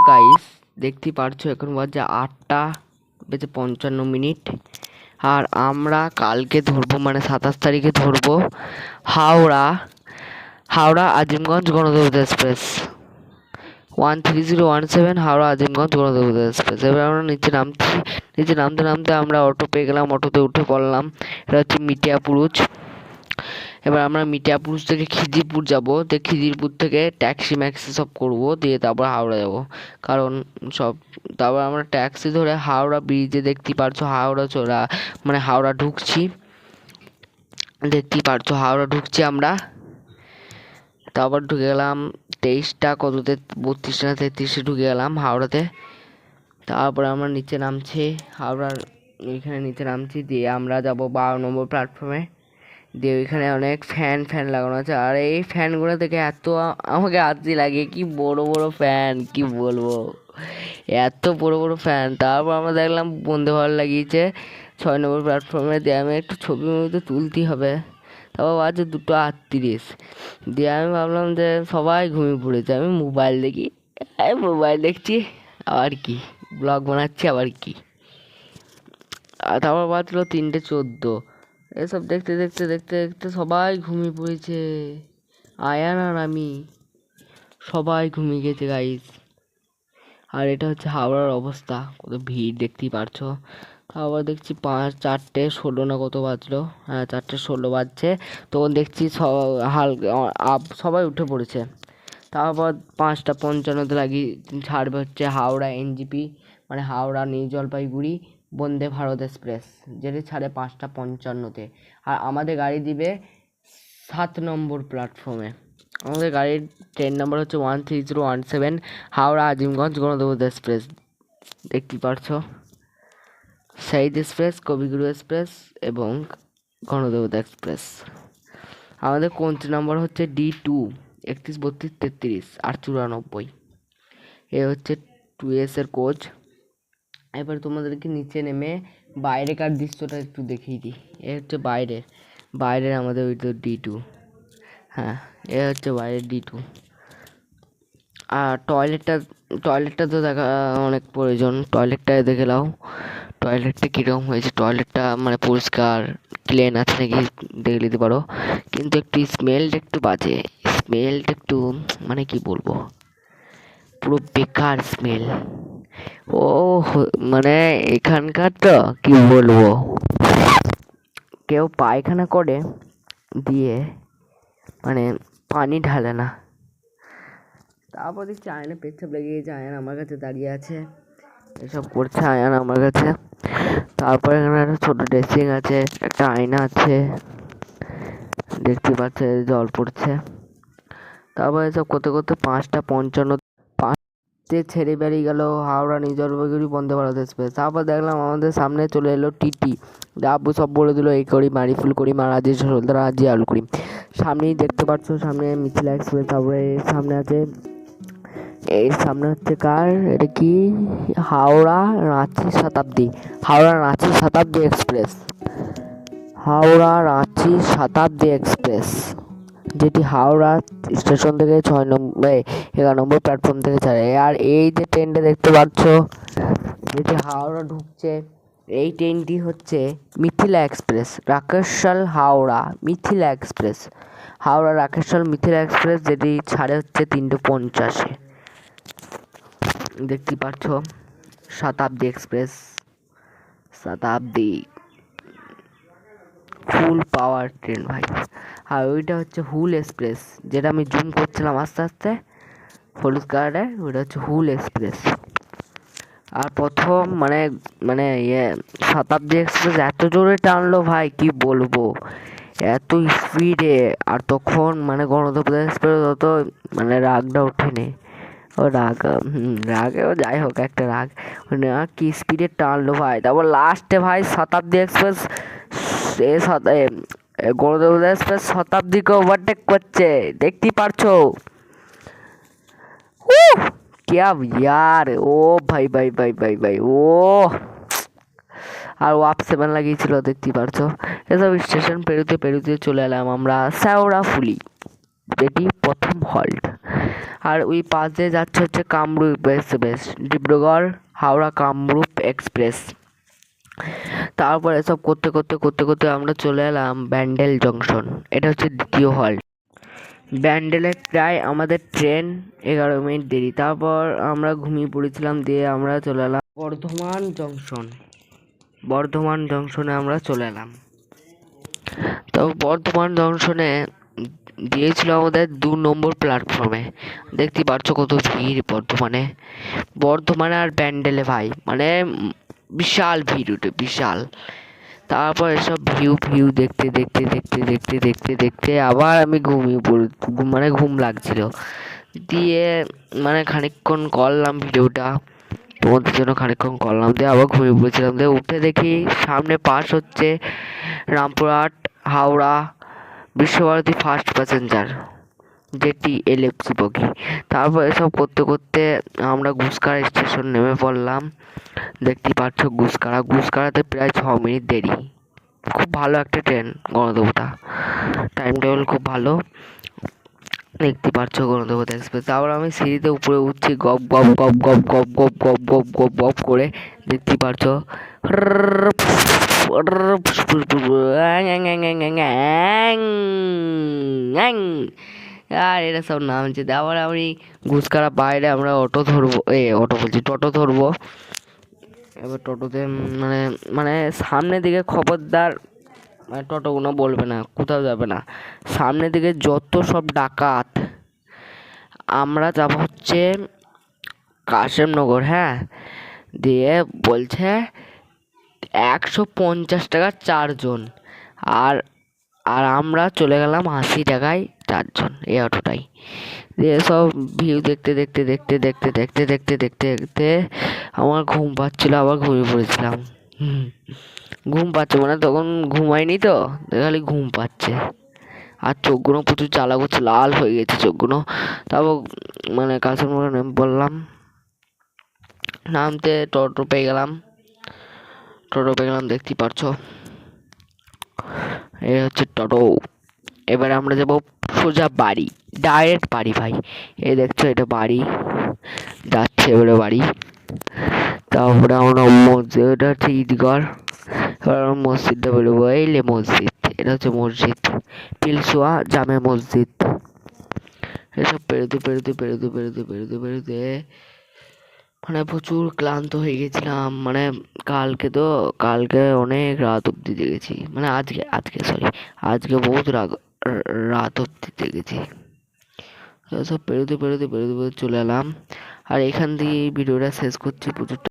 Guys, দেখতে পারছো এখন বাজে 8:55। আর আমরা কালকে ধরবো, মানে 27 তারিখে ধরবো হাওড়া হাওড়া আজিমগঞ্জ গণদেবতা এক্সপ্রেস 13017 হাওড়া আজিমগঞ্জ গণদেবতা এক্সপ্রেস। এবার আমরা নিচে নামতে নামতে আমরা অটো পেয়ে গেলাম, অটোতে উঠে পড়লাম। এটা হচ্ছে মিটিয়াপুরুষ। এবার আমরা মিটিয়াপুরুষ থেকে খিদিরপুর যাব, তো খিদিরপুর থেকে ট্যাক্সি ম্যাক্সি সব করবো, দিয়ে তারপর হাওড়া যাব। কারণ তারপর আমরা ট্যাক্সি ধরে হাওড়া ব্রিজে, দেখতে পারছো হাওড়া চোরা, মানে হাওড়া ঢুকছি, দেখতেই পারছো হাওড়া ঢুকছি আমরা। তারপর ঢুকে গেলাম 23টা কততে, 32 না 33-এ ঢুকে গেলাম হাওড়াতে। তারপরে আমরা নিচে নামছি, হাওড়ার এখানে নিচে নামছি, দিয়ে আমরা যাব 12 নম্বর প্ল্যাটফর্মে। দিয়ে ওইখানে অনেক ফ্যান লাগানো আছে, আর এই ফ্যানগুলো থেকে এত আমাকে হাসি লাগে, কি বড় বড় ফ্যান, কি বলবো, এত বড় বড় ফ্যান। তারপর আমরা দেখলাম বন্ধে ভালো লাগিয়েছে 6 নম্বর প্ল্যাটফর্মে। দিয়ে আমি একটু ছবি তো তুলতেই হবে। তারপর বাজে 2:38। দিয়ে আমি ভাবলাম যে সবাই ঘুমিয়ে পড়েছে, আমি মোবাইল দেখছি আবার কি, ব্লগ বানাচ্ছি আবার কি। আর তারপর বাজলো 3:14। এসব দেখতে দেখতে দেখতে দেখতে সবাই ঘুমিয়ে পড়েছে, আয়ান আর আমি সবাই ঘুমিয়ে গেছে গাইস। আর এটা হচ্ছে হাওড়ার অবস্থা, কত ভিড় দেখতেই পারছো। তারপর দেখছি 4:16 না কত বাজলো, হ্যাঁ 4:16 বাজছে। তখন দেখছি সবাই উঠে পড়েছে। তারপর 5:55 লাগিয়ে ছাড়বে হচ্ছে হাওড়া এনজিপি, মানে হাওড়া নিউ জলপাইগুড়ি বন্দে ভারত এক্সপ্রেস, যেটি ছাড়ে 5:55-তে। আর আমাদের গাড়ি দিবে 7 নম্বর প্ল্যাটফর্মে। আমাদের গাড়ির ট্রেন নাম্বার হচ্ছে 13017 হাওড়া আজিমগঞ্জ গণদেবতা এক্সপ্রেস। দেখতে পারছো শহীদ এক্সপ্রেস, কবিগুরু এক্সপ্রেস এবং গণদেবতা এক্সপ্রেস। আমাদের কোচ নাম্বার হচ্ছে D2 31 32 33 894। এ হচ্ছে 2S এর কোচ। এবার তোমাদেরকে নিচে নেমে বাইরেকার দৃশ্যটা একটু দেখিয়ে দিই। এ হচ্ছে বাইরের আমাদের ওই তো D2, হ্যাঁ এ হচ্ছে বাইরের D2। আর টয়লেটটা তো দেখা অনেক প্রয়োজন, টয়লেটটা দেখে নাও, টয়লেটটা কীরকম হয়েছে, টয়লেটটা মানে পরিষ্কার ক্লিন আছে নাকি দেখে নিতে পারো। কিন্তু একটু স্মেলটা একটু বাজে, স্মেলটা একটু মানে কি বলবো, পুরো বেকার স্মেল। মানে এখানকার তো কি বলবো, কেউ পায়খানা করে দিয়ে মানে পানি ঢালে না। তারপর দেখছি আয়না পেচ্ছাপ লেগে গেছে, আয়ন আমার কাছে দাঁড়িয়ে আছে, এসব করছে আয়ন আমার কাছে। তারপরে এখানে একটা ছোট ড্রেসিং আছে, একটা আয়না আছে, দেখতে পাচ্ছে জল পড়ছে। তারপরে এসব করতে করতে 5:55 ছেড়ে বেরিয়ে গেল হাওড়া নিউ জলপাইগুড়ি বন্দে ভারত এক্সপ্রেস। তারপর দেখলাম আমাদের সামনে চলে এলো টিটি। আব্বু সব বলে দিল, এই করি মারি ফুল করি মারাজি সলদার আজি আলু করি। সামনেই দেখতে পাচ্ছ সামনে মিথিলা এক্সপ্রেস। তারপরে সামনে আছে, এর সামনে হচ্ছে কার, এটা কি হাওড়া রাঁচি শতাব্দী এক্সপ্রেস, হাওড়া রাঁচি শতাব্দী এক্সপ্রেস, যেটি হাওড়া স্টেশন থেকে 11 নম্বর প্ল্যাটফর্ম থেকে ছাড়ে। আর এই যে ট্রেনটা দেখতে পাচ্ছ যেটি হাওড়া ঢুকছে, এই ট্রেনটি হচ্ছে Mithila express, Raxaul Howrah Mithila express, Howrah Raxaul Mithila express, যেটি ছাড়ে হচ্ছে 3:50-এ। দেখতে পাচ্ছ শতাব্দী এক্সপ্রেস, শতাব্দী ফুল পাওয়ার ট্রেন ভাই। আর ওইটা হচ্ছে হুল এক্সপ্রেস, যেটা আমি জুম করছিলাম আস্তে আস্তে হলুদ কালারের, ওইটা হচ্ছে হুল এক্সপ্রেস। আর প্রথম মানে শতাব্দী এক্সপ্রেস এত জোরে টানলো ভাই, কি বলবো, এত স্পিডে। আর তখন মানে গণদেবতা এক্সপ্রেস অত মানে রাগটা ওঠেনি, ও রাগেও যাই হোক একটা রাগ, কি স্পিডে টানলো ভাই। তারপর লাস্টে ভাই শতাব্দী এক্সপ্রেস গণদেবতা এক্সপ্রেস শতাব্দীকে ওভারটেক করছে, দেখতেই পারছো। क्या यार, ও ভাই ভাই ভাই ভাই ভাই ও। আর ওয়াপ 7 লাগিয়েছিল, দেখতেই পারছো। এসব স্টেশন পেরুতে চলে এলাম আমরা শেওড়াফুলি, যেটি প্রথম হল্ট। আর ওই পাশ দিয়ে যাচ্ছে হচ্ছে কামরূপ এক্সপ্রেস, ডিব্রুগড় হাওড়া কামরূপ এক্সপ্রেস। তারপর এসব করতে করতে করতে করতে আমরা চলে এলাম ব্যান্ডেল জংশন। এটা হচ্ছে দ্বিতীয় হল্ট। ব্যান্ডেলে প্রায় আমাদের ট্রেন 11 মিনিট দেরি। তারপর আমরা ঘুমিয়ে পড়েছিলাম, দিয়ে আমরা চলে এলাম বর্ধমান জংশন। বর্ধমান জংশনে আমরা চলে এলাম। তো বর্ধমান জংশনে দিয়েছিল আমাদের 2 নম্বর প্ল্যাটফর্মে। দেখতে পাচ্ছ কত ভিড় বর্ধমানে। বর্ধমানে আর ব্যান্ডেলে ভাই মানে বিশাল ভিড় ওঠে, বিশাল। তারপর এসব ভিউ দেখতে দেখতে দেখতে দেখতে দেখতে দেখতে আবার আমি ঘুমিয়ে মানে ঘুম লাগছিল, দিয়ে মানে খানিকক্ষণ করলাম ভিডিওটা তোমাদের জন্য, খানিকক্ষণ করলাম, দিয়ে আবার ঘুমিয়ে পড়েছিলাম। দিয়ে উঠে দেখি সামনে পাস হচ্ছে রামপুরহাট হাওড়া বিশ্বভারতী ফার্স্ট প্যাসেঞ্জার, যেটি এলএফসি বগি। তারপর এসব করতে করতে আমরা গুসকারা স্টেশন নেমে পড়লাম। দেখতে পাচ্ছ গুসকারাতে প্রায় 6 মিনিট দেরি। খুব ভালো একটা ট্রেন গণদেবতা, টাইম টেবিল খুব ভালো। দেখতে পাচ্ছ গণদেবতা এক্সপ্রেস। তারপর আমি সিঁড়িতে উপরে উঠছি গপ গপ গপ গপ গপ গপ গপ গপ গপ গপ করে। দেখতে পাচ্ছ আর এটা সব নামছে। তারপর আমি গুসকারা বাইরে আমরা অটো ধরবো, অটো বলছি টোটো ধরবো। এবার টোটোতে মানে মানে সামনের দিকে খবরদার মানে টোটোগুলো বলবে না, কোথাও যাবে না। সামনের দিকে যত সব ডাকাত। আমরা যাব হচ্ছে কাশেমনগর, হ্যাঁ। দিয়ে বলছে 150 টাকা 4 জন। আর আর আমরা চলে গেলাম 80 টাকায় 4 জন, এই অটোটাই। দিয়ে সব ভিউ দেখতে দেখতে দেখতে দেখতে দেখতে দেখতে দেখতে দেখতে আমার ঘুম পাচ্ছিল, আবার ঘুমিয়ে পড়েছিলাম। ঘুম পাচ্ছে মানে তখন ঘুমাইনি তো, খালি ঘুম পাচ্ছে। আর চোখগুলো প্রচুর জ্বালা করছে, লাল হয়ে গেছে চোখগুলো। তারপর মানে কাছের মনে নেমে বললাম, নামতে টোটো পেয়ে গেলাম। দেখতে পাচ্ছ এই হচ্ছে টোটো। এবারে আমরা যাবো সোজা বাড়ি, ডাইরেক্ট বাড়ি ভাই। এই দেখছো এটা বাড়ি, যাচ্ছে এবারে বাড়ি। তারপরে আমরা মসজিদ, এটা হচ্ছে ঈদগাহ। এবার আমরা মসজিদটা বেরোবো, এইলে মসজিদ, এটা হচ্ছে মসজিদ পিলসোয়া জামে মসজিদ। এসব পেরোতে পেরোতে পেরোতে পেরোতে পেরোতে পেরোতে মানে প্রচুর ক্লান্ত হয়ে গেছিলাম। মানে কালকে অনেক রাত অব্দি দেখেছি, মানে আজকে বহুত রাত অব্দি দেখেছি। সব পেরোতে পেরোতে পেরোতে পেরোতে চলে এলাম। আর এখান দিয়ে ভিডিওটা শেষ করছি। প্রচুর